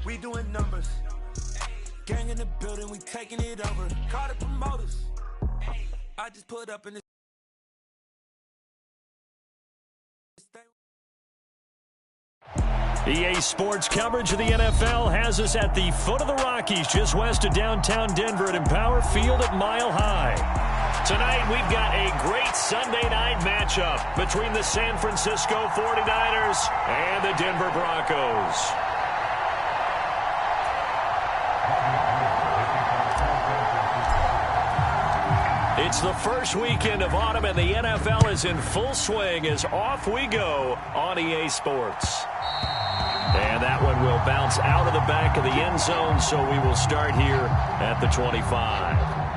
we doing numbers. Gang in the building, we taking it over. Call the promoters. I just put up in this. EA Sports coverage of the NFL has us at the foot of the Rockies, just west of downtown Denver at Empower Field at Mile High. Tonight, we've got a great Sunday night matchup between the San Francisco 49ers and the Denver Broncos. It's the first weekend of autumn, and the NFL is in full swing as off we go on EA Sports. And that one will bounce out of the back of the end zone, so we will start here at the 25.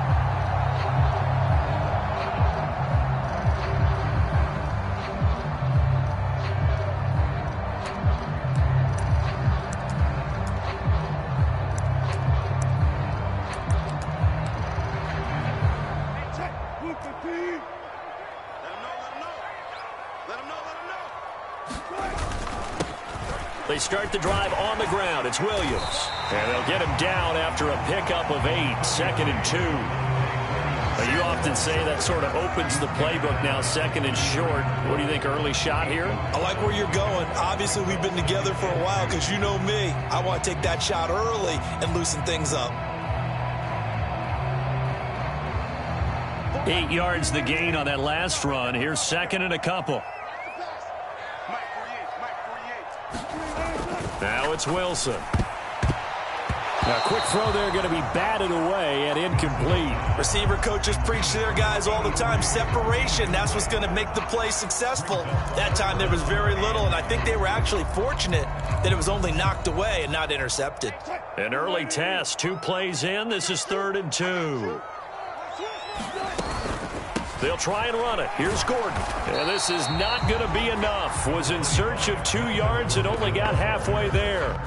They start the drive on the ground. It's Williams. And they'll get him down after a pickup of 8, 2nd and 2. Now, you often say that sort of opens the playbook now, 2nd and short. What do you think, early shot here? I like where you're going. Obviously, we've been together for a while because you know me. I want to take that shot early and loosen things up. 8 yards the gain on that last run. Here's 2nd and a couple. Now it's Wilson. Now, quick throw there, going to be batted away and incomplete. Receiver coaches preach to their guys all the time. Separation, that's what's going to make the play successful. That time there was very little, and I think they were actually fortunate that it was only knocked away and not intercepted. An early test, 2 plays in. This is 3rd and 2. They'll try and run it. Here's Gordon. And this is not going to be enough. Was in search of 2 yards and only got halfway there.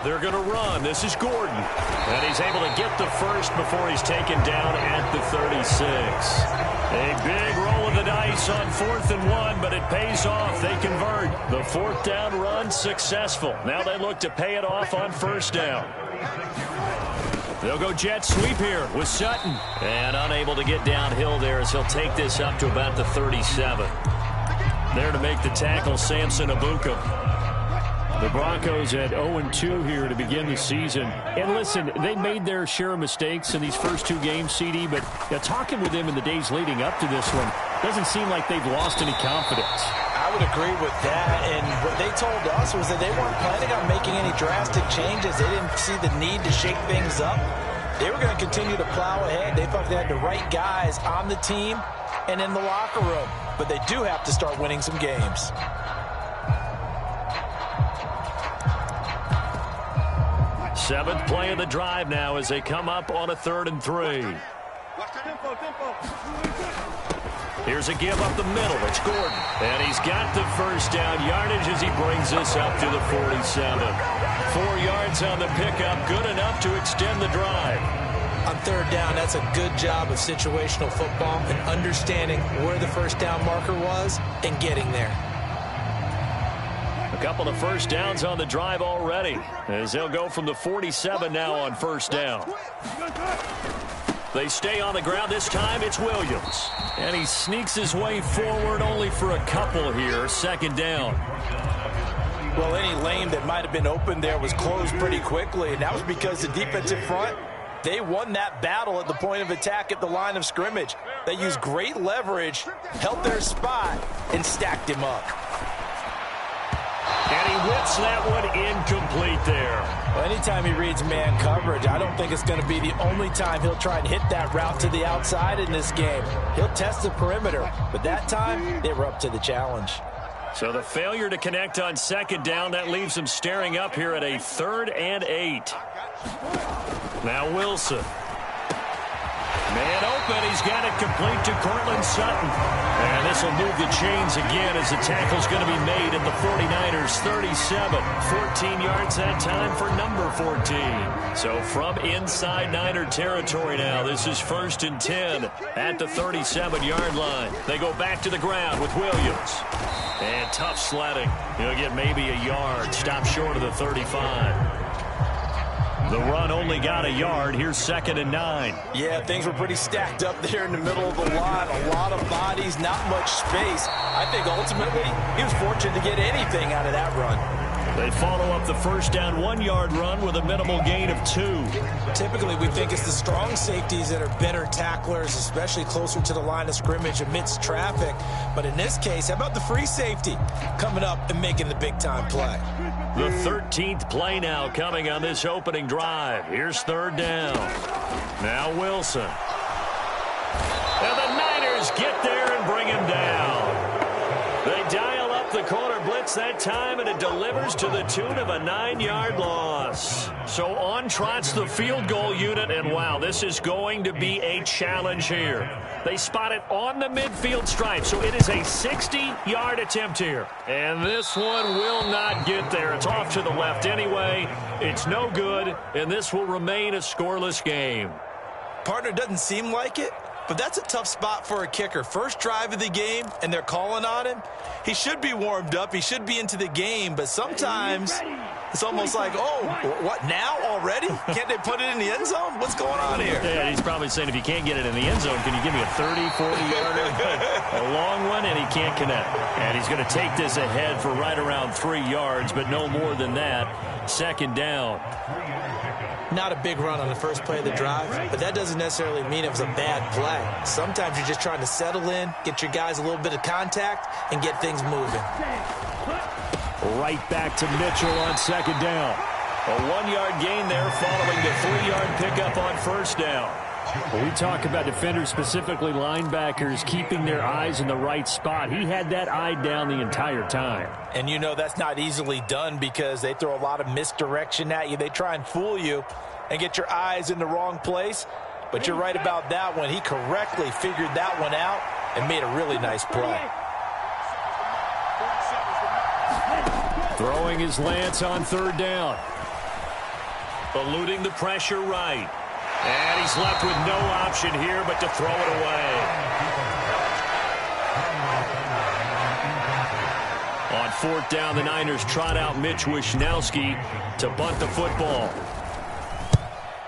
They're going to run. This is Gordon. And he's able to get the first before he's taken down at the 36. A big roll of the dice on 4th and 1, but it pays off. They convert. The 4th down run successful. Now they look to pay it off on 1st down. They'll go jet sweep here with Sutton. And unable to get downhill there as he'll take this up to about the 37. There to make the tackle, Samson Abuka. The Broncos at 0-2 here to begin the season. And listen, they made their share of mistakes in these first 2 games, CD, but talking with them in the days leading up to this one, doesn't seem like they've lost any confidence. I would agree with that, and what they told us was that they weren't planning on making any drastic changes. They didn't see the need to shake things up. They were going to continue to plow ahead. They thought they had the right guys on the team and in the locker room, but they do have to start winning some games. 7th play of the drive now as they come up on a 3rd and 3. Here's a give up the middle. It's Gordon. And he's got the first down yardage as he brings this up to the 47. 4 yards on the pickup, good enough to extend the drive. On 3rd down, that's a good job of situational football and understanding where the first down marker was and getting there. A couple of first downs on the drive already as they'll go from the 47 now on 1st down. They stay on the ground. This time it's Williams. And he sneaks his way forward only for a couple here. 2nd down. Well, any lane that might have been open there was closed pretty quickly, and that was because the defensive front, they won that battle at the point of attack at the line of scrimmage. They used great leverage, held their spot, and stacked him up. And he whips that one incomplete there. Well, anytime he reads man coverage, I don't think it's going to be the only time he'll try and hit that route to the outside in this game. He'll test the perimeter, but that time, they were up to the challenge. So the failure to connect on second down, that leaves him staring up here at a 3rd and 8. Now Wilson. Man open, he's got it complete to Cortland Sutton. And this will move the chains again as the tackle's going to be made at the 49ers 37. 14 yards that time for number 14. So from inside Niner territory now, this is 1st and 10 at the 37-yard line. They go back to the ground with Williams. And tough sledding. He'll get maybe a yard. Stop short of the 35. The run only got a yard. Here's 2nd and 9. Yeah, things were pretty stacked up there in the middle of the line. A lot of bodies, not much space. I think ultimately he was fortunate to get anything out of that run. They follow up the first down 1-yard run with a minimal gain of 2. Typically, we think it's the strong safeties that are better tacklers, especially closer to the line of scrimmage amidst traffic. But in this case, how about the free safety coming up and making the big-time play? The 13th play now coming on this opening drive. Here's 3rd down. Now Wilson. And the Niners get there and bring him down. They dial up the corner blitz that time, and it delivers to the tune of a 9-yard loss. So on trots the field goal unit, and wow, this is going to be a challenge here. They spot it on the midfield stripe, so it is a 60-yard attempt here. And this one will not get there. It's off to the left anyway. It's no good, and this will remain a scoreless game. Partner, doesn't seem like it, but that's a tough spot for a kicker. First drive of the game, and they're calling on him. He should be warmed up. He should be into the game, but sometimes it's almost like, oh, what, now already? Can't they put it in the end zone? What's going on here? Yeah, he's probably saying, if you can't get it in the end zone, can you give me a 30, 40-yarder? A long one, and he can't connect. And he's going to take this ahead for right around 3 yards, but no more than that. 2nd down. Not a big run on the first play of the drive, but that doesn't necessarily mean it was a bad play. Sometimes you're just trying to settle in, get your guys a little bit of contact, and get things moving. Right back to Mitchell on 2nd down. A 1-yard gain there following the 3-yard pickup on 1st down. When we talk about defenders, specifically linebackers, keeping their eyes in the right spot, he had that eye down the entire time. And you know that's not easily done because they throw a lot of misdirection at you. They try and fool you and get your eyes in the wrong place. But you're right about that one. He correctly figured that one out and made a really nice play. Throwing his Lance on 3rd down. Eluding the pressure right. And he's left with no option here but to throw it away. On 4th down, the Niners trot out Mitch Wishnowski to bunt the football.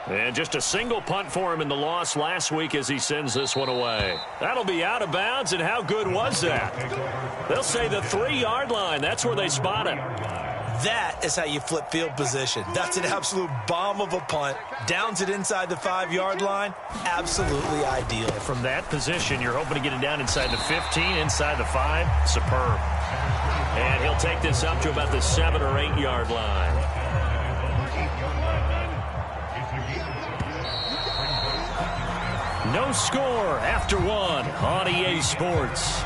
And just a single punt for him in the loss last week as he sends this one away. That'll be out of bounds, and how good was that? They'll say the 3-yard line. That's where they spot it. That is how you flip field position. That's an absolute bomb of a punt. Downs it inside the 5-yard line. Absolutely ideal. From that position, you're hoping to get it down inside the 15, inside the 5. Superb. And he'll take this up to about the 7 or 8-yard line. No score after 1 on EA Sports.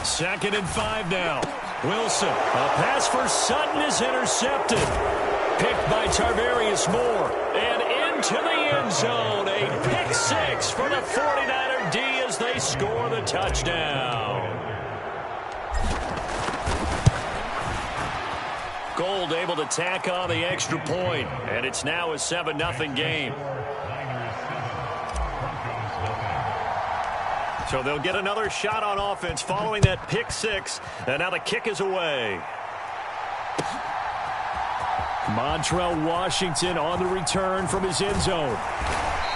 Second and 5 now. Wilson, a pass for Sutton is intercepted. Picked by Tarvarius Moore. And into the end zone. A pick 6 for the 49er D as they score the touchdown. Gold able to tack on the extra point. And it's now a 7-0 game. So they'll get another shot on offense following that pick six. And now the kick is away. Montrell Washington on the return from his end zone.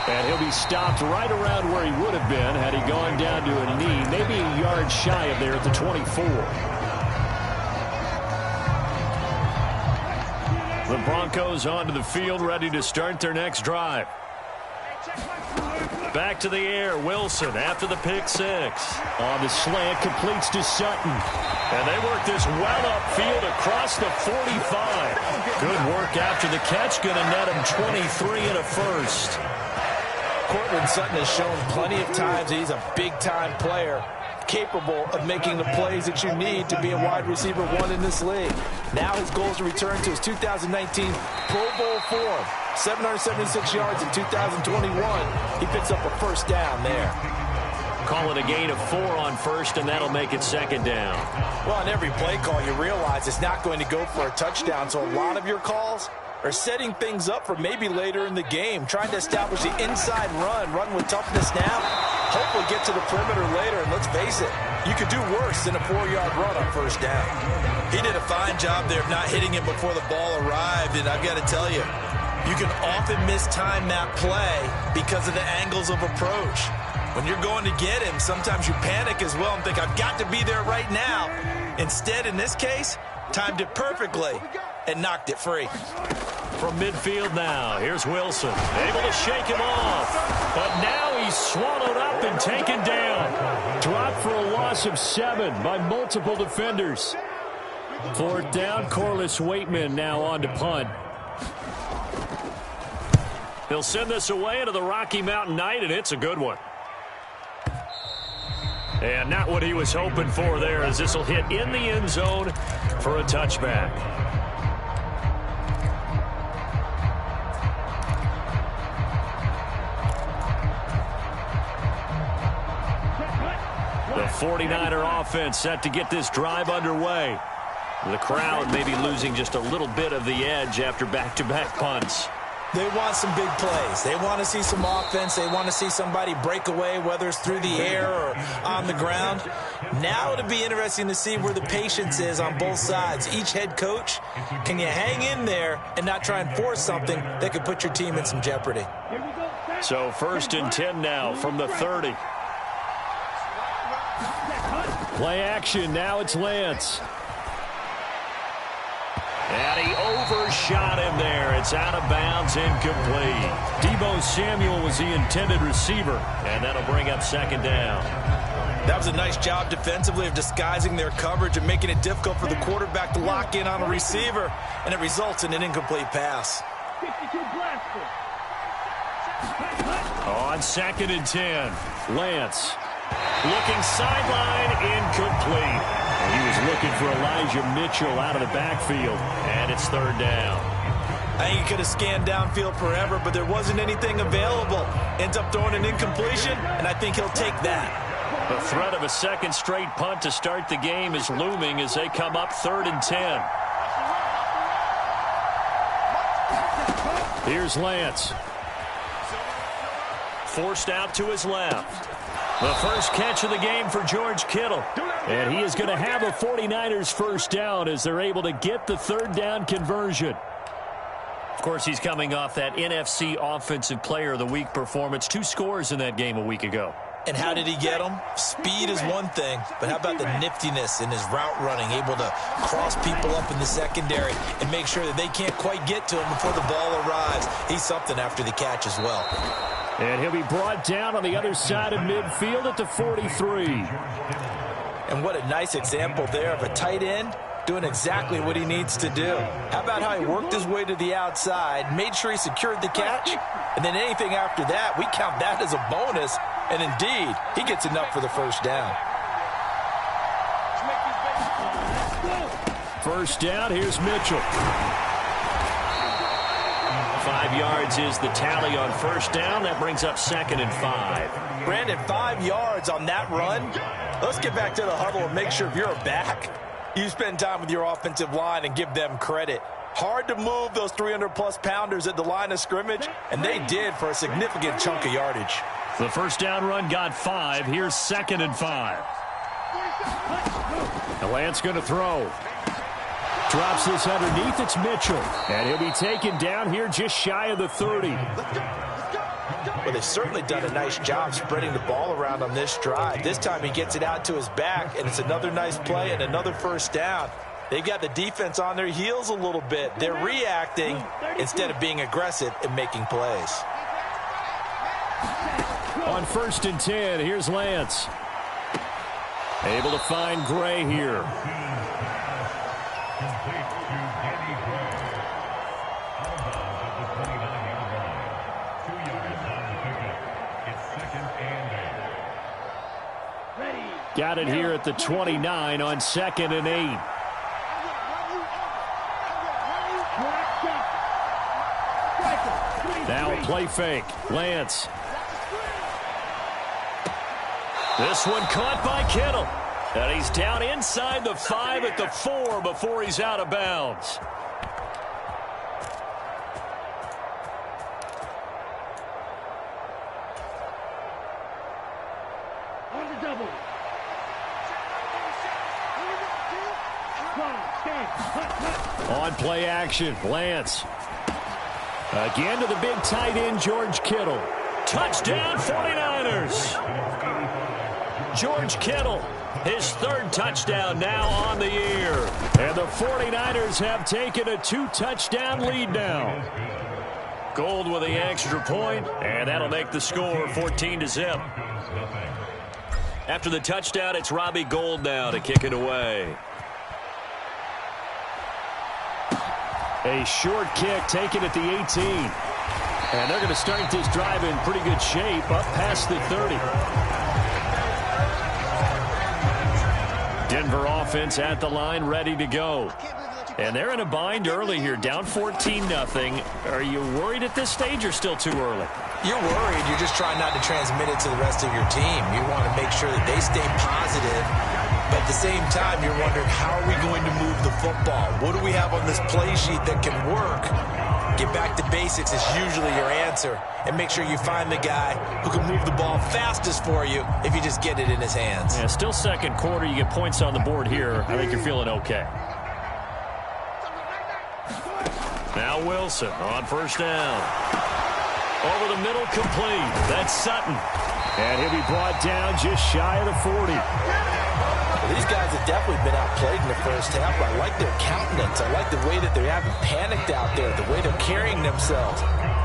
And he'll be stopped right around where he would have been had he gone down to a knee, maybe a yard shy of there at the 24. The Broncos onto the field, ready to start their next drive. Back to the air, Wilson after the pick six. On the slant, completes to Sutton. And they work this well upfield across the 45. Good work after the catch, going to net him 23 and a first. Cortland Sutton has shown plenty of times he's a big-time player, capable of making the plays that you need to be a wide receiver one in this league. Now his goal is to return to his 2019 Pro Bowl form. 776 yards in 2021. He picks up a first down there. Call it a gain of 4 on first, and that'll make it second down. Well, on every play call, you realize it's not going to go for a touchdown, so a lot of your calls are setting things up for maybe later in the game, trying to establish the inside run with toughness now, hopefully get to the perimeter later, and let's face it, you could do worse than a 4-yard run on first down. He did a fine job there of not hitting him before the ball arrived, and I've got to tell you, you can often mistime that play because of the angles of approach. When you're going to get him, sometimes you panic as well and think, I've got to be there right now. Instead, in this case, timed it perfectly and knocked it free. From midfield now, here's Wilson, able to shake him off. But now he's swallowed up and taken down. Dropped for a loss of 7 by multiple defenders. 4th down, Corliss Waitman now on to punt. He'll send this away into the Rocky Mountain Night, and it's a good one. And not what he was hoping for there, as this will hit in the end zone for a touchback. The 49er offense set to get this drive underway. The crowd may be losing just a little bit of the edge after back-to-back punts. They want some big plays. They want to see some offense. They want to see somebody break away, whether it's through the air or on the ground. Now it'll be interesting to see where the patience is on both sides. Each head coach, can you hang in there and not try and force something that could put your team in some jeopardy? So 1st and 10 now from the 30. Play action. Now it's Lance. And he overshot him there. It's out of bounds, incomplete. Deebo Samuel was the intended receiver, and that'll bring up 2nd down. That was a nice job defensively of disguising their coverage and making it difficult for the quarterback to lock in on a receiver, and it results in an incomplete pass. On 2nd and 10, Lance. Looking sideline, incomplete. He was looking for Elijah Mitchell out of the backfield, and it's 3rd down. I think he could have scanned downfield forever, but there wasn't anything available. Ends up throwing an incompletion, and I think he'll take that. The threat of a 2nd straight punt to start the game is looming as they come up 3rd and 10. Here's Lance. Forced out to his left. The first catch of the game for George Kittle. And he is going to have a 49ers first down as they're able to get the 3rd down conversion. Of course, he's coming off that NFC Offensive Player of the Week performance. 2 scores in that game a week ago. And how did he get them? Speed is one thing, but how about the niftiness in his route running, able to cross people up in the secondary and make sure that they can't quite get to him before the ball arrives. He's something after the catch as well. And he'll be brought down on the other side of midfield at the 43. And what a nice example there of a tight end doing exactly what he needs to do. How about how he worked his way to the outside, made sure he secured the catch, and then anything after that, we count that as a bonus. And indeed, he gets enough for the first down. First down, here's Mitchell. 5 yards is the tally on first down. That brings up 2nd and 5. Brandon, 5 yards on that run. Let's get back to the huddle and make sure if you're a back, you spend time with your offensive line and give them credit. Hard to move those 300-plus pounders at the line of scrimmage, and they did for a significant chunk of yardage. The first down run got 5. Here's 2nd and 5. The Lance going to throw. Drops this underneath. It's Mitchell. And he'll be taken down here just shy of the 30. Well, they've certainly done a nice job spreading the ball around on this drive. This time he gets it out to his back, and it's another nice play and another first down. They've got the defense on their heels a little bit. They're reacting instead of being aggressive and making plays. On 1st and 10, here's Lance. Able to find Gray here. Got it here at the 29 on 2nd and 8. Now a play fake. Lance. This one caught by Kittle. And he's down inside the 5 at the 4 before he's out of bounds. On play action, Lance. Again to the big tight end, George Kittle. Touchdown, 49ers. George Kittle, his 3rd touchdown now on the year. And the 49ers have taken a 2-touchdown lead now. Gold with the extra point, and that'll make the score 14-0. After the touchdown, it's Robbie Gould now to kick it away. A short kick taken at the 18. And they're going to start this drive in pretty good shape up past the 30. Denver offense at the line ready to go. And they're in a bind early here, down 14-0. Are you worried at this stage or still too early? You're worried. You're just trying not to transmit it to the rest of your team. You want to make sure that they stay positive. But at the same time, you're wondering, how are we going to move the football? What do we have on this play sheet that can work? Get back to basics is usually your answer. And make sure you find the guy who can move the ball fastest for you if you just get it in his hands. Yeah, still 2nd quarter. You get points on the board here. I think you're feeling okay. Now Wilson on 1st down. Over the middle, complete. That's Sutton. And he'll be brought down just shy of the 40. Well, these guys have definitely been outplayed in the first half. I like their countenance. I like the way that they haven't panicked out there, the way they're carrying themselves.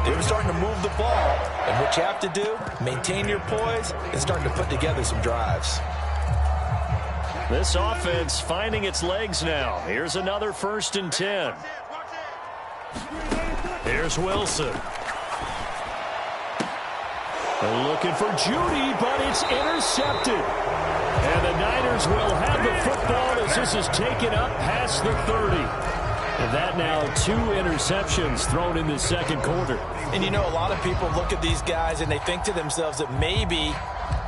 They're starting to move the ball. And what you have to do, maintain your poise and starting to put together some drives. This offense finding its legs now. Here's another 1st and 10. Here's Wilson. They're looking for Judy, but it's intercepted. And the Niners will have the football as this is taken up past the 30. And that now 2 interceptions thrown in the 2nd quarter. And you know, a lot of people look at these guys and they think to themselves that maybe,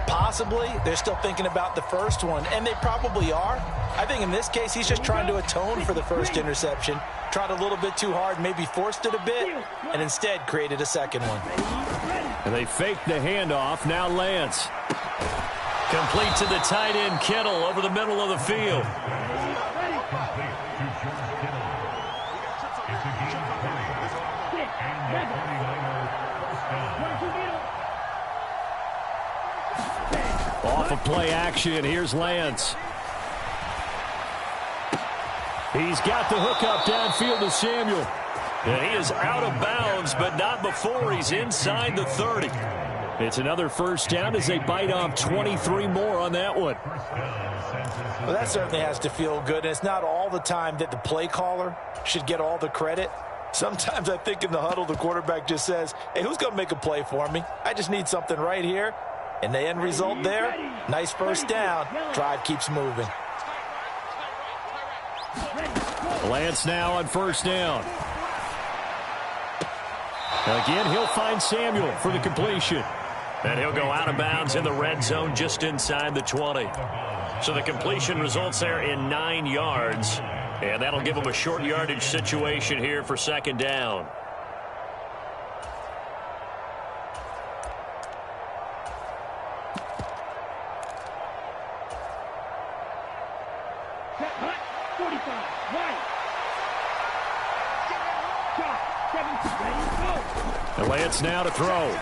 possibly, they're still thinking about the first one. And they probably are. I think in this case, he's just trying to atone for the first interception. Tried a little bit too hard, maybe forced it a bit, and instead created a 2nd one. And they fake the handoff. Now Lance. Complete to the tight end, Kittle, over the middle of the field. Off of play action, here's Lance. He's got the hookup downfield to Samuel. And he is out of bounds, but not before he's inside the 30. It's another 1st down as they bite off 23 more on that one. Well, that certainly has to feel good. And it's not all the time that the play caller should get all the credit. Sometimes I think in the huddle, the quarterback just says, hey, who's going to make a play for me? I just need something right here. And the end result there, nice 1st down. Drive keeps moving. Lance now on 1st down. Again, he'll find Samuel for the completion. And he'll go out of bounds in the red zone just inside the 20. So the completion results there in 9 yards. And that'll give him a short yardage situation here for 2nd down. The Lance now to throw.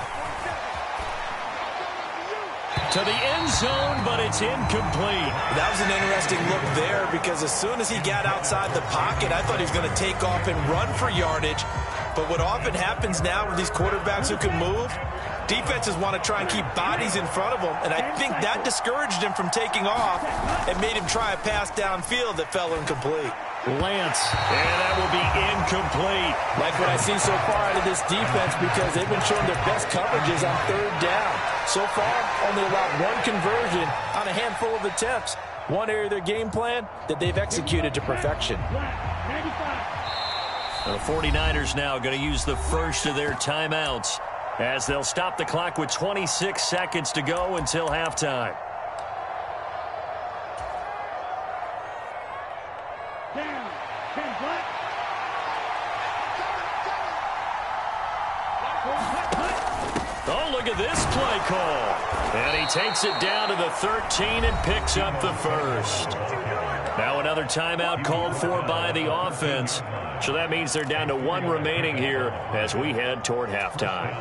To the end zone, but it's incomplete. That was an interesting look there because as soon as he got outside the pocket, I thought he was going to take off and run for yardage. But what often happens now with these quarterbacks who can move, defenses want to try and keep bodies in front of them, and I think that discouraged him from taking off and made him try a pass downfield that fell incomplete. Lance, and that will be incomplete. Like what I see so far out of this defense because they've been showing their best coverages on third down. So far, only allowed one conversion on a handful of attempts. One area of their game plan that they've executed to perfection. The 49ers now going to use the first of their timeouts as they'll stop the clock with 26 seconds to go until halftime. Oh, look at this play call. And he takes it down to the 13 and picks up the first. Now another timeout called for by the offense. So that means they're down to one remaining here as we head toward halftime.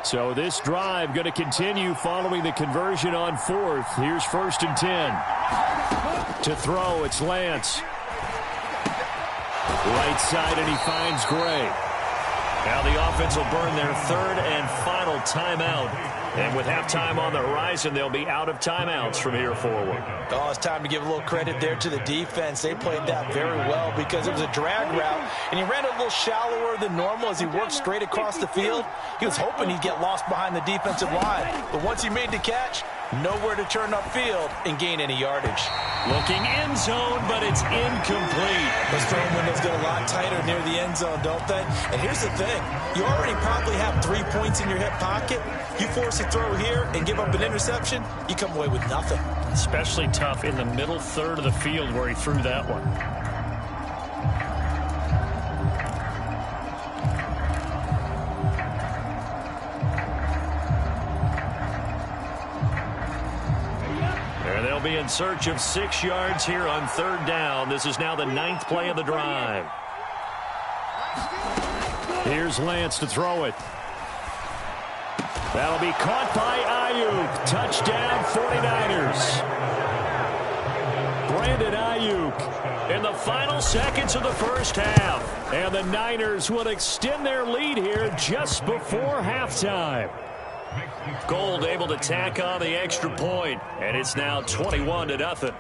So this drive going to continue following the conversion on fourth. Here's 1st and 10. To throw, it's Lance. Right side, and he finds Gray. Now the offense will burn their third and final timeout. And with halftime on the horizon, they'll be out of timeouts from here forward. Oh, it's time to give a little credit there to the defense. They played that very well because it was a drag route, and he ran a little shallower than normal as he worked straight across the field. He was hoping he'd get lost behind the defensive line, but once he made the catch, nowhere to turn upfield and gain any yardage. Looking end zone, but it's incomplete. Those throwing windows get a lot tighter near the end zone, don't they? And here's the thing. You already probably have 3 points in your hip pocket. You force a throw here and give up an interception, you come away with nothing. Especially tough in the middle third of the field where he threw that one. And they'll be in search of 6 yards here on third down. This is now the 9th play of the drive. Here's Lance to throw it. That'll be caught by Ayuk. Touchdown 49ers. Brandon Ayuk in the final seconds of the first half. And the Niners will extend their lead here just before halftime. Gold able to tack on the extra point, and it's now 21-0.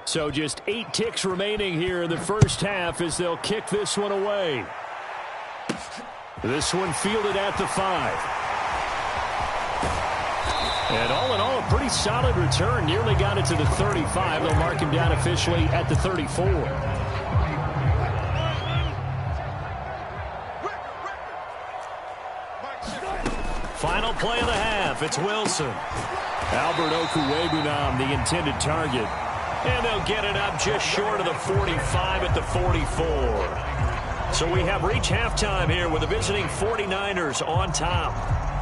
So just 8 ticks remaining here in the first half as they'll kick this one away. This one fielded at the 5. And all in all, a pretty solid return. Nearly got it to the 35. They'll mark him down officially at the 34. Final play of the half. It's Wilson. Albert Okwuegbunam, the intended target. And they'll get it up just short of the 45 at the 44. So we have reached halftime here with the visiting 49ers on top.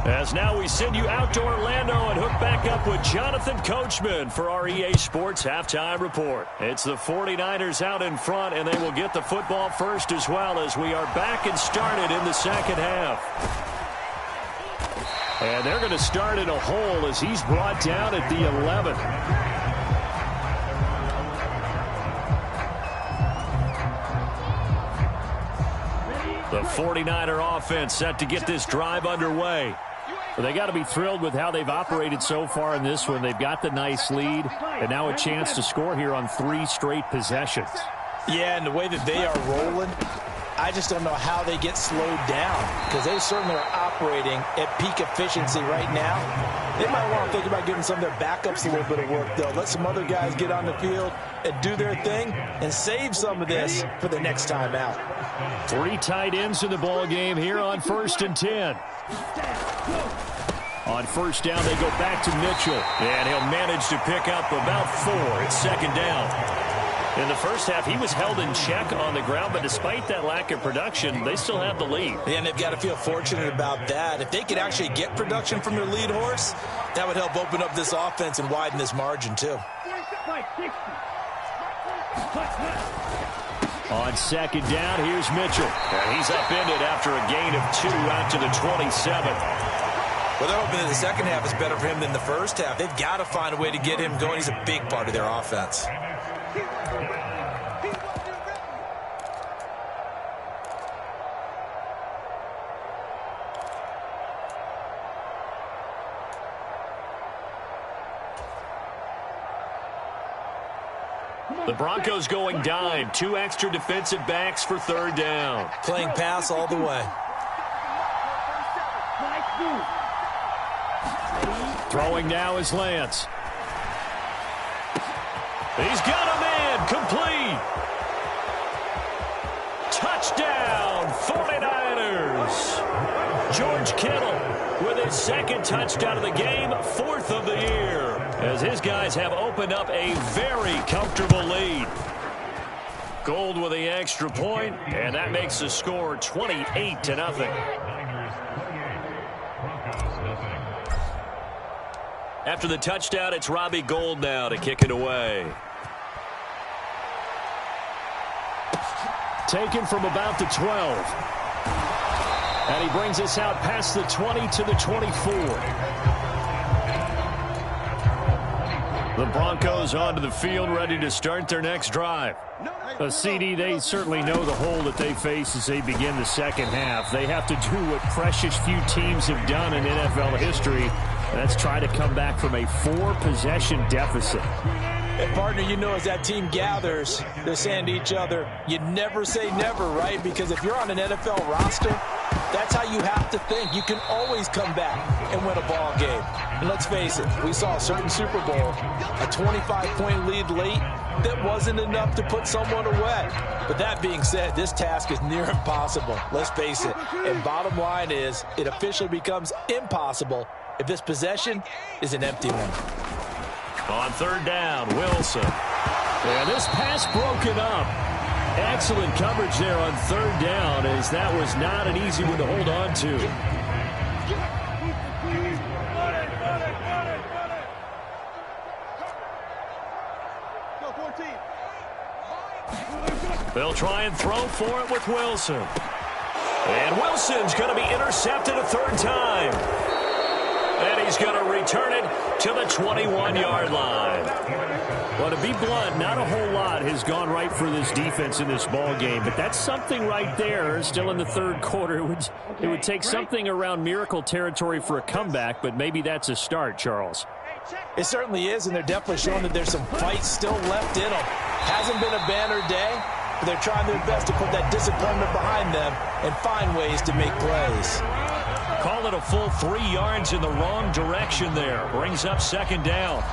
As now we send you out to Orlando and hook back up with Jonathan Coachman for our EA Sports Halftime Report. It's the 49ers out in front, and they will get the football first as well as we are back and started in the second half. And they're going to start in a hole as he's brought down at the 11. The 49er offense set to get this drive underway. Well, they got to be thrilled with how they've operated so far in this one. They've got the nice lead, and now a chance to score here on 3 straight possessions. Yeah, and the way that they are rolling, I just don't know how they get slowed down because they certainly are operating at peak efficiency right now. They might want to think about giving some of their backups a little bit of work, though. Let some other guys get on the field and do their thing and save some of this for the next time out. 3 tight ends in the ball game here on 1st and 10. On first down, they go back to Mitchell. And he'll manage to pick up about 4. It's 2nd down. In the first half, he was held in check on the ground, but despite that lack of production, they still have the lead. And they've got to feel fortunate about that. If they could actually get production from their lead horse, that would help open up this offense and widen this margin, too. On second down, here's Mitchell. And he's upended after a gain of 2 out to the 27. Well, they're hoping that the second half is better for him than the first half. They've got to find a way to get him going. He's a big part of their offense. The Broncos going dime. 2 extra defensive backs for third down. Playing pass all the way. Throwing now is Lance. He's got a man. Complete. Touchdown, 49ers. George Kittle with his second touchdown of the game, 4th of the year, as his guys have opened up a very comfortable lead. Gold with the extra point, and that makes the score 28-0. After the touchdown, it's Robbie Gould now to kick it away. Taken from about the 12. And he brings us out past the 20 to the 24. The Broncos onto the field, ready to start their next drive. CD, they certainly know the hole that they face as they begin the second half. They have to do what precious few teams have done in NFL history, and that's try to come back from a 4-possession deficit. And, partner, you know as that team gathers, they're saying to each other, you never say never, right? Because if you're on an NFL roster, that's how you have to think. You can always come back and win a ball game. And let's face it, we saw a certain Super Bowl, a 25-point lead late, that wasn't enough to put someone away. But that being said, this task is near impossible. Let's face it. And bottom line is, it officially becomes impossible if this possession is an empty one. On third down, Wilson. And this pass broken up. Excellent coverage there on third down, as that was not an easy one to hold on to. They'll try and throw for it with Wilson. And Wilson's going to be intercepted a third time. And he's going to return it to the 21-yard line. Well, to be blunt, not a whole lot has gone right for this defense in this ball game, but that's something right there. Still in the third quarter, it would take something around miracle territory for a comeback, but maybe that's a start, Charles. It certainly is, and they're definitely showing that there's some fight still left in them. Hasn't been a banner day, but they're trying their best to put that disappointment behind them and find ways to make plays. Call it a full 3 yards in the wrong direction there. Brings up second down.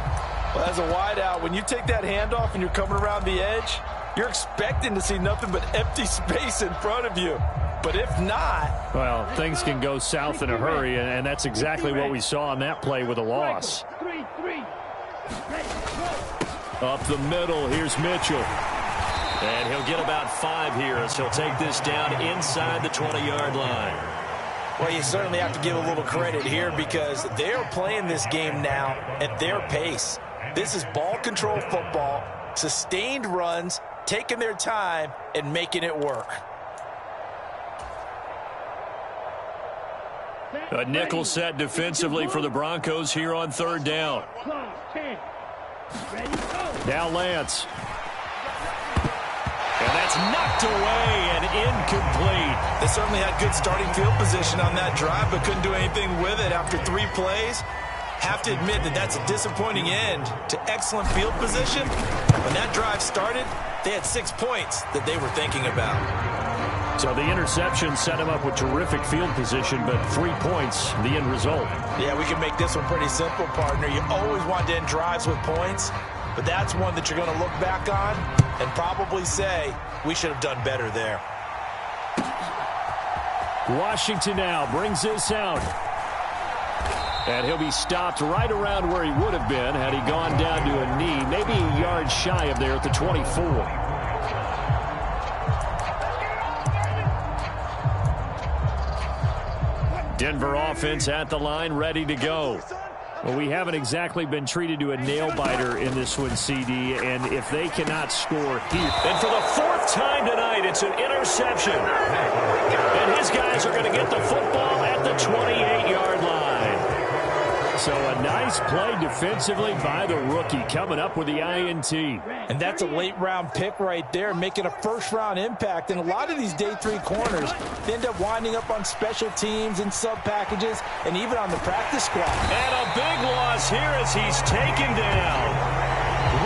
Well, as a wideout, when you take that handoff and you're coming around the edge, you're expecting to see nothing but empty space in front of you. But if not... well, things can go south in a hurry, and that's exactly what we saw on that play with a loss. Up the middle, here's Mitchell. And he'll get about 5 here as he'll take this down inside the 20-yard line. Well, you certainly have to give a little credit here because they're playing this game now at their pace. This is ball control football, sustained runs, taking their time, and making it work. A nickel set defensively for the Broncos here on third down. Now Lance. And that's knocked away and incomplete. They certainly had good starting field position on that drive, but couldn't do anything with it after 3 plays. Have to admit that that's a disappointing end to excellent field position. When that drive started, they had 6 points that they were thinking about. So the interception set him up with terrific field position, but 3 points, the end result. Yeah, we can make this one pretty simple, partner. You always want to end drives with points, but that's one that you're going to look back on and probably say, we should have done better there. Washington now brings this out. And he'll be stopped right around where he would have been had he gone down to a knee, maybe a yard shy of there at the 24. Denver offense at the line, ready to go. Well, we haven't exactly been treated to a nail-biter in this one, CD, and if they cannot score here. And for the fourth time tonight, it's an interception. And his guys are going to get the football at the 28-yard line. So a nice play defensively by the rookie, coming up with the INT. And that's a late-round pick right there, making a first-round impact. And a lot of these day 3 corners end up winding up on special teams and sub-packages and even on the practice squad. And a big loss here as he's taken down.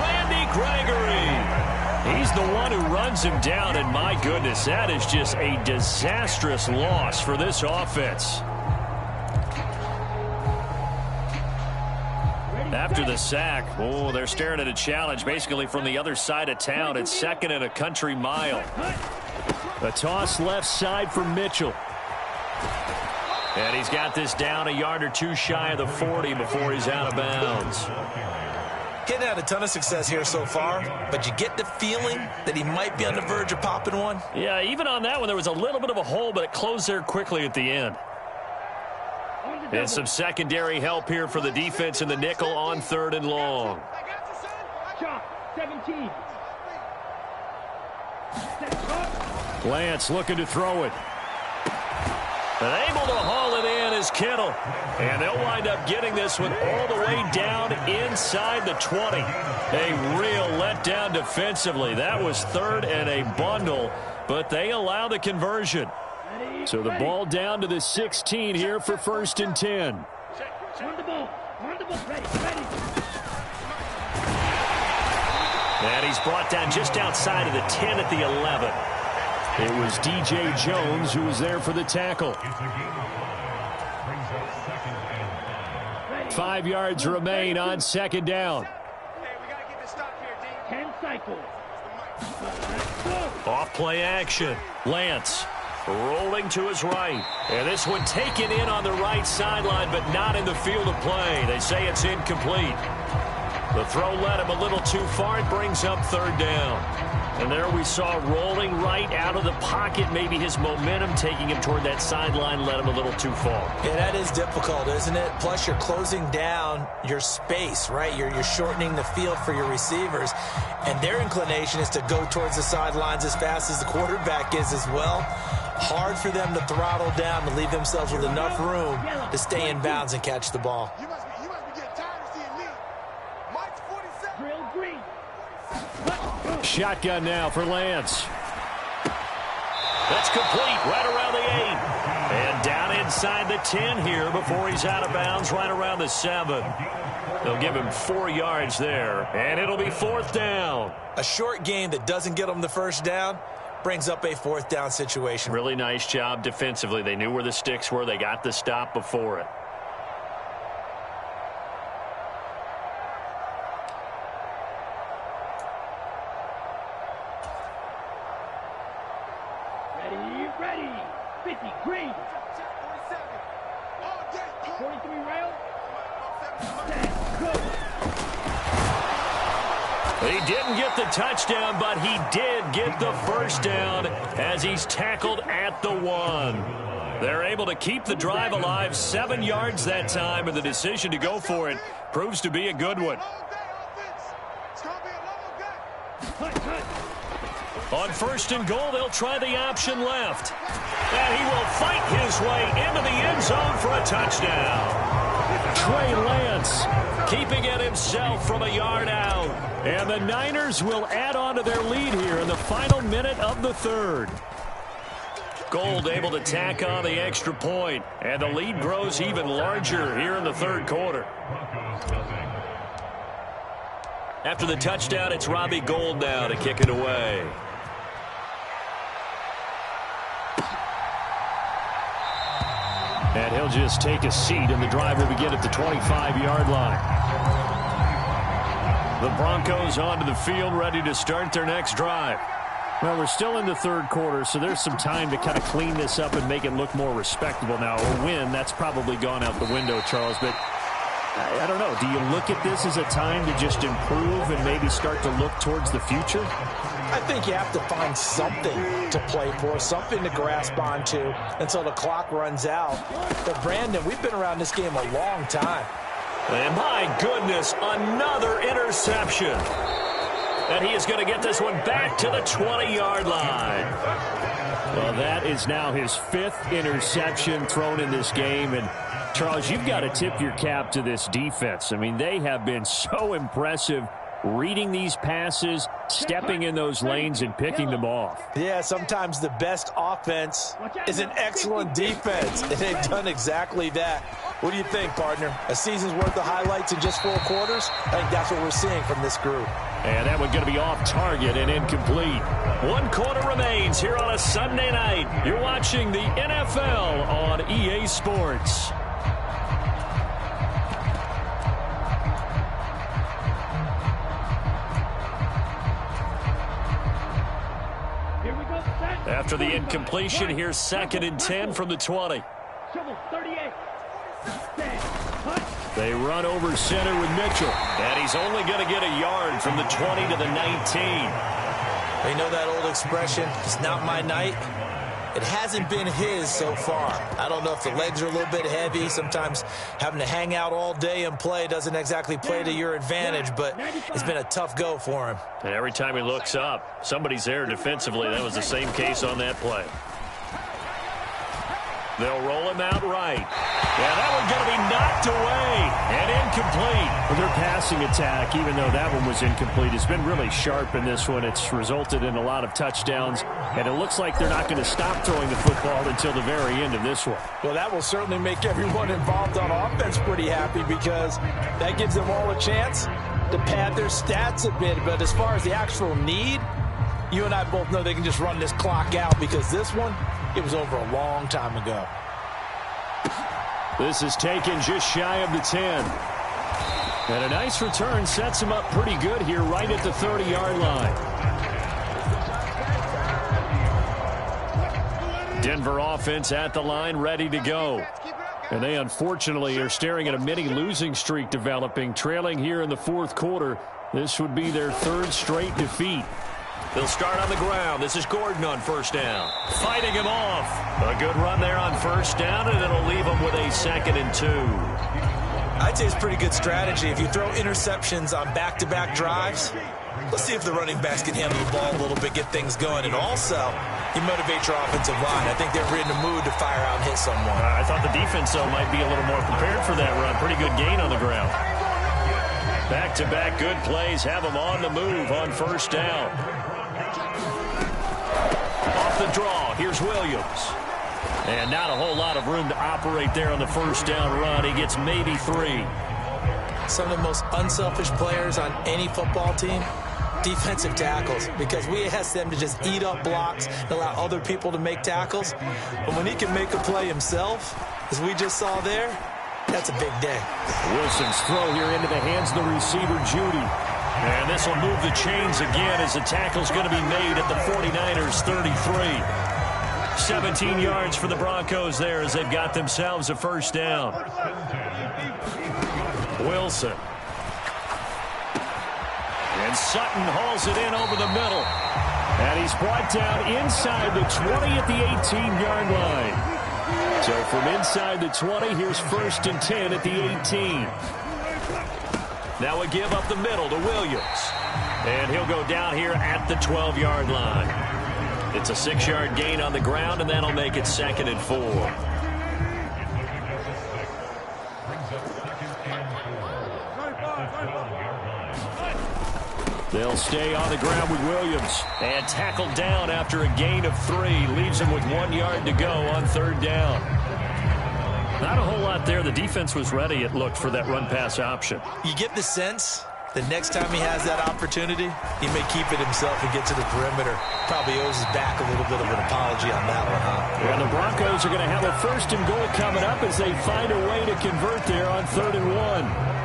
Randy Gregory. He's the one who runs him down, and my goodness, that is just a disastrous loss for this offense. After the sack, oh, they're staring at a challenge basically from the other side of town. It's 2nd and a country mile. A toss left side for Mitchell. And he's got this down a yard or two shy of the 40 before he's out of bounds. Getting had a ton of success here so far, but you get the feeling that he might be on the verge of popping one. Yeah, even on that one, there was a little bit of a hole, but it closed there quickly at the end. And some secondary help here for the defense in the nickel on 3rd and long. Lance looking to throw it. And able to haul it in is Kittle. And they'll wind up getting this one all the way down inside the 20. A real letdown defensively. That was 3rd and a bundle, but they allow the conversion. So the ball down to the 16 here for 1st and 10. And he's brought down just outside of the 10 at the 11. It was DJ Jones who was there for the tackle. 5 yards remain on 2nd down. Off play action. Lance rolling to his right. And this one taken in on the right sideline, but not in the field of play. They say it's incomplete. The throw led him a little too far. It brings up 3rd down. And there we saw rolling right out of the pocket. Maybe his momentum taking him toward that sideline led him a little too far. Yeah, that is difficult, isn't it? Plus, you're closing down your space, right? You're shortening the field for your receivers. And their inclination is to go towards the sidelines as fast as the quarterback is as well. Hard for them to throttle down to leave themselves with enough room to stay in bounds and catch the ball. You must be getting tired of seeing me. Mike's 47. Drill green. Shotgun now for Lance. That's complete right around the 8. And down inside the 10 here before he's out of bounds right around the 7. They'll give him 4 yards there, and it'll be 4th down. A short game that doesn't get them the first down brings up a 4th down situation. Really nice job defensively. They knew where the sticks were. They got the stop before it. Ready. 50, green. 43 rail. He didn't get the touchdown, but he did get the first down as he's tackled at the 1. They're able to keep the drive alive, 7 yards that time, and the decision to go for it proves to be a good one. On 1st and goal, they'll try the option left. And he will fight his way into the end zone for a touchdown. Trey Lance keeping it himself from a yard out. And the Niners will add on to their lead here in the final minute of the 3rd. Gold able to tack on the extra point, and the lead grows even larger here in the 3rd quarter. After the touchdown, it's Robbie Gould now to kick it away. And he'll just take a seat, and the drive will begin at the 25-yard line. The Broncos onto the field, ready to start their next drive. Well, we're still in the third quarter, so there's some time to kind of clean this up and make it look more respectable now. A win, that's probably gone out the window, Charles, but I don't know. Do you look at this as a time to just improve and maybe start to look towards the future? I think you have to find something to play for, something to grasp onto until the clock runs out. But, Brandon, we've been around this game a long time. And my goodness, another interception. And he is going to get this one back to the 20-yard line. Well, that is now his 5th interception thrown in this game. And, Charles, you've got to tip your cap to this defense. I mean, they have been so impressive reading these passes, stepping in those lanes, and picking them off. Yeah, sometimes the best offense is an excellent defense, and they've done exactly that. What do you think, partner? A season's worth of highlights in just 4 quarters? I think that's what we're seeing from this group. And that one's going to be off target and incomplete. 1 quarter remains here on a Sunday night. You're watching the NFL on EA Sports. After the incompletion, here's 2nd and 10 from the 20. They run over center with Mitchell. And he's only going to get a yard from the 20 to the 19. You know that old expression, it's not my night? It hasn't been his so far. I don't know if the legs are a little bit heavy. Sometimes having to hang out all day and play doesn't exactly play to your advantage, but it's been a tough go for him. And every time he looks up, somebody's there defensively. That was the same case on that play. They'll roll him out right. Yeah, that one's going to be knocked away and incomplete. Well, their passing attack, even though that one was incomplete, has been really sharp in this one. It's resulted in a lot of touchdowns, and it looks like they're not going to stop throwing the football until the very end of this one. Well, that will certainly make everyone involved on offense pretty happy because that gives them all a chance to pad their stats a bit. But as far as the actual need, you and I both know they can just run this clock out because this one, it was over a long time ago. This is taken just shy of the 10. And a nice return sets him up pretty good here right at the 30-yard line. Denver offense at the line, ready to go. And they unfortunately are staring at a mini losing streak developing, trailing here in the 4th quarter. This would be their 3rd straight defeat. They'll start on the ground. This is Gordon on 1st down. Fighting him off. A good run there on 1st down, and it'll leave him with a 2nd and 2. I'd say it's pretty good strategy. If you throw interceptions on back-to-back drives, let's see if the running backs can handle the ball a little bit, get things going. And also, you motivate your offensive line. I think they're in the mood to fire out and hit someone. I thought the defense, though, might be a little more prepared for that run. Pretty good gain on the ground. Back-to-back good plays have them on the move on 1st down. Off the draw, here's Williams. And not a whole lot of room to operate there on the 1st down run. He gets maybe 3. Some of the most unselfish players on any football team, defensive tackles, because we ask them to just eat up blocks and allow other people to make tackles. But when he can make a play himself, as we just saw there, that's a big day. Wilson's throw here into the hands of the receiver, Judy. And this will move the chains again as the tackle's going to be made at the 49ers 33. 17 yards for the Broncos there as they've got themselves a 1st down. Wilson. And Sutton hauls it in over the middle. And he's brought down inside the 20 at the 18-yard line. So from inside the 20, here's 1st and 10 at the 18. Now a give up the middle to Williams. And he'll go down here at the 12-yard line. It's a 6-yard gain on the ground, and that'll make it 2nd and 4. They'll stay on the ground with Williams. And tackled down after a gain of 3. Leaves him with 1 yard to go on 3rd down. Not a whole lot there. The defense was ready, it looked, for that run-pass option. You get the sense the next time he has that opportunity, he may keep it himself and get to the perimeter. Probably owes his back a little bit of an apology on that one, huh? And the Broncos are going to have a 1st and goal coming up as they find a way to convert there on 3rd and 1.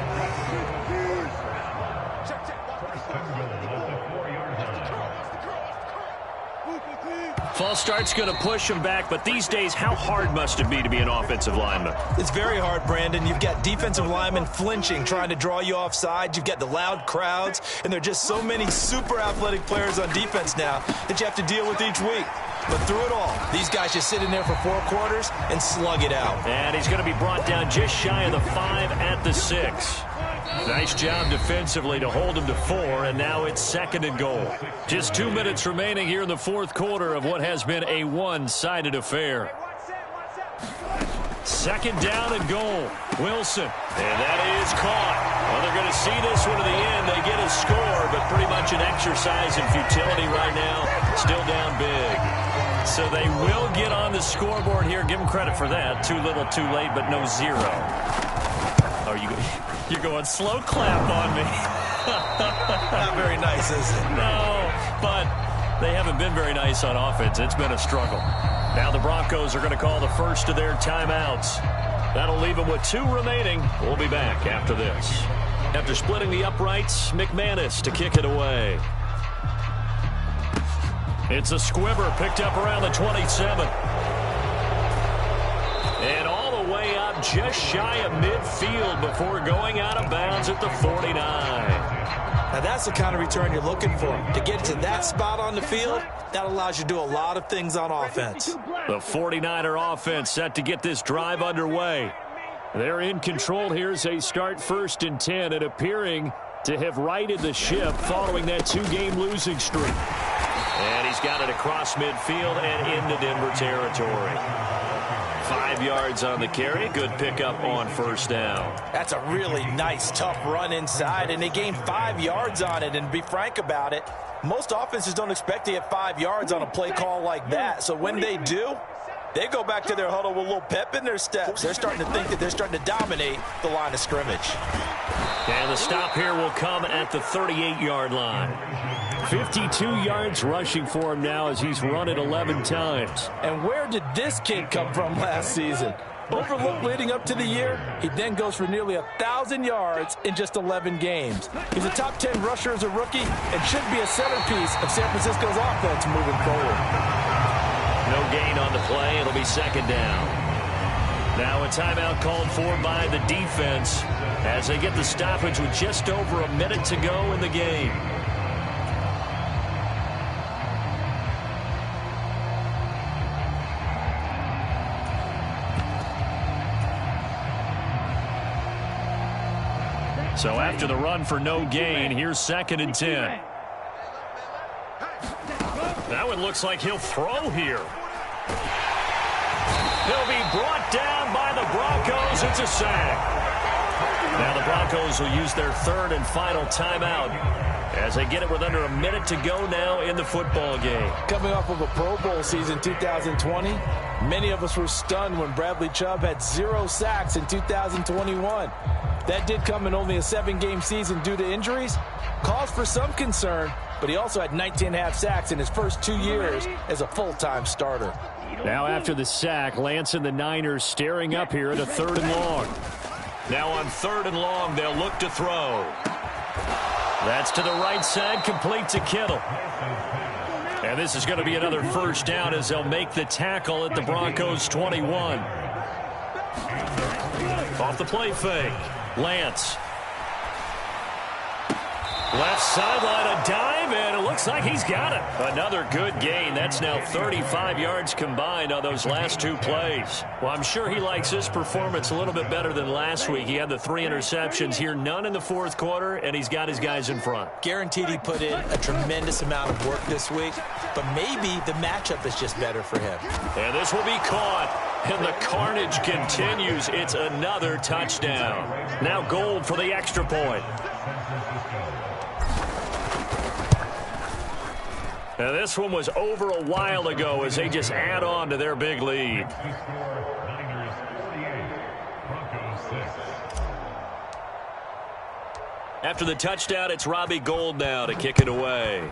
False start's going to push him back, but these days, how hard must it be to be an offensive lineman? It's very hard, Brandon. You've got defensive linemen flinching, trying to draw you offside. You've got the loud crowds, and there are just so many super athletic players on defense now that you have to deal with each week. But through it all, these guys just sit in there for 4 quarters and slug it out. And he's going to be brought down just shy of the 5 at the 6. Nice job defensively to hold him to 4, and now it's 2nd and goal. Just 2 minutes remaining here in the 4th quarter of what has been a one-sided affair. 2nd down and goal. Wilson. And that is caught. Well, they're going to see this one to the end. They get a score, but pretty much an exercise in futility right now. Still down big. So they will get on the scoreboard here. Give them credit for that. Too little, too late, but no 0. Oh, you're going slow clap on me. Not very nice, is it? No, but they haven't been very nice on offense. It's been a struggle. Now the Broncos are going to call the first of their timeouts. That'll leave them with 2 remaining. We'll be back after this. After splitting the uprights, McManus to kick it away. It's a squibber picked up around the 27. And all the way up just shy of midfield before going out of bounds at the 49. Now that's the kind of return you're looking for. To get to that spot on the field, that allows you to do a lot of things on offense. The 49er offense set to get this drive underway. They're in control here as they start 1st and 10 and appearing to have righted the ship following that 2-game losing streak. And he's got it across midfield and into Denver territory. 5 yards on the carry. Good pickup on 1st down. That's a really nice, tough run inside, and they gained 5 yards on it. And to be frank about it, most offenses don't expect to get 5 yards on a play call like that. So when they do, they go back to their huddle with a little pep in their steps. They're starting to think that they're starting to dominate the line of scrimmage. And the stop here will come at the 38-yard line. 52 yards rushing for him now as he's run it 11 times. And where did this kid come from last season? Overlooked leading up to the year, he then goes for nearly 1,000 yards in just 11 games. He's a top 10 rusher as a rookie and should be a centerpiece of San Francisco's offense moving forward. No gain on the play. It'll be 2nd down. Now a timeout called for by the defense as they get the stoppage with just over a minute to go in the game. So after the run for no gain, here's 2nd and 10. That one looks like he'll throw here. He'll be brought down by the Broncos. It's a sack. Now the Broncos will use their 3rd and final timeout as they get it with under a minute to go now in the football game. Coming off of a Pro Bowl season 2020, many of us were stunned when Bradley Chubb had 0 sacks in 2021. That did come in only a 7-game season due to injuries. Cause for some concern, but he also had 19.5 sacks in his first 2 years as a full-time starter. Now after the sack, Lance and the Niners staring up here at a 3rd and long. Now on 3rd and long, they'll look to throw. That's to the right side, complete to Kittle. And this is going to be another 1st down as they'll make the tackle at the Broncos 21. Off the play fake. Lance. Left sideline, a dive, and it looks like he's got it. Another good gain. That's now 35 yards combined on those last 2 plays. Well, I'm sure he likes this performance a little bit better than last week. He had the 3 interceptions here, none in the 4th quarter, and he's got his guys in front. Guaranteed he put in a tremendous amount of work this week, but maybe the matchup is just better for him. And this will be caught. And the carnage continues. It's another touchdown. Now Gold for the extra point. Now this one was over a while ago as they just add on to their big lead. After the touchdown, it's Robbie Gould now to kick it away.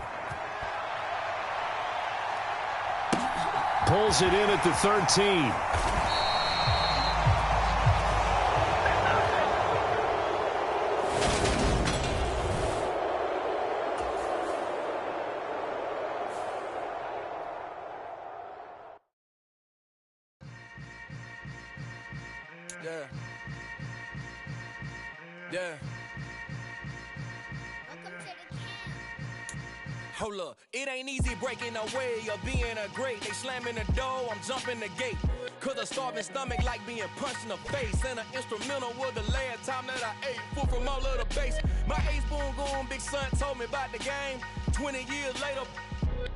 Pulls it in at the 13. Yeah. Yeah. Hold up, it ain't easy breaking away or being a great. They slamming the door, I'm jumping the gate. Cause a starving stomach like being punched in the face. And an instrumental was the last time that I ate. Food from all of the base. My ace boom goon, big son told me about the game. 20 years later,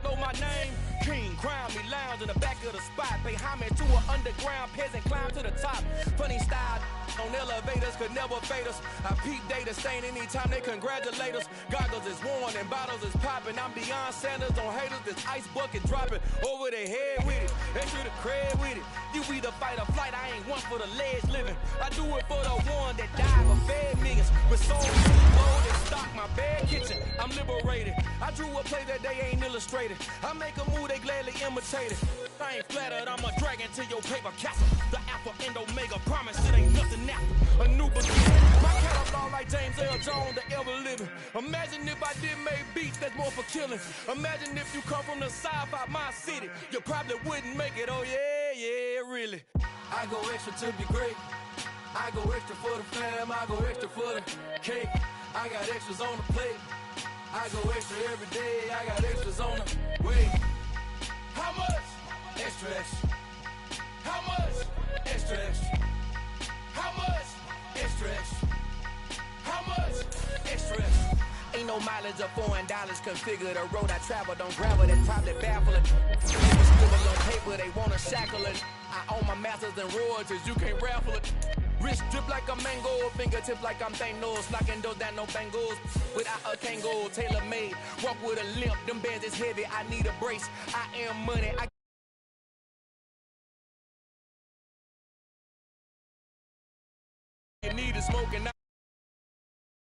know my name. King, crown me, lounge in the back of the spot. Pay homage to an underground peasant, climb to the top. Funny style on elevators could never fade us. I peep data stain anytime they congratulate us. Goggles is worn and bottles is popping. I'm Deion Sanders on haters, this ice bucket dropping over their head with it. Extra the cred with it. You either fight or flight, I ain't one for the ledge living. I do it for the one that died but fed millions. With soul load and stock my bad kitchen. I'm liberated. I drew a play that they ain't illustrated. I make a move, they gladly imitate it. I ain't flattered, I'm a dragon to your paper castle. The alpha and omega, promise it ain't nothing after. A new beginning. My catalog like James L. Jones, the ever living. Imagine if I did make beats that's more for killing. Imagine if you come from the south out my city. You probably wouldn't make it, oh yeah, really. I go extra to be great. I go extra for the fam, I go extra for the cake. I got extras on the plate. I go extra every day, I got extras on the way. How much? Extra, extra. How much? Extra, extra. How much? Extra, extra. How much? Extra, extra. Ain't no mileage of $4 configure the road I travel. Don't gravel, that's probably baffling. Scribble on paper, they wanna shackle it. I own my masters and royalties, you can't raffle it. Wrist drip like a mango, fingertips like I'm Thanos. Knocking those down, no bangles. Without a Kango, tailor made. Walk with a limp, them bands is heavy. I need a brace. I am money. I need a smoking.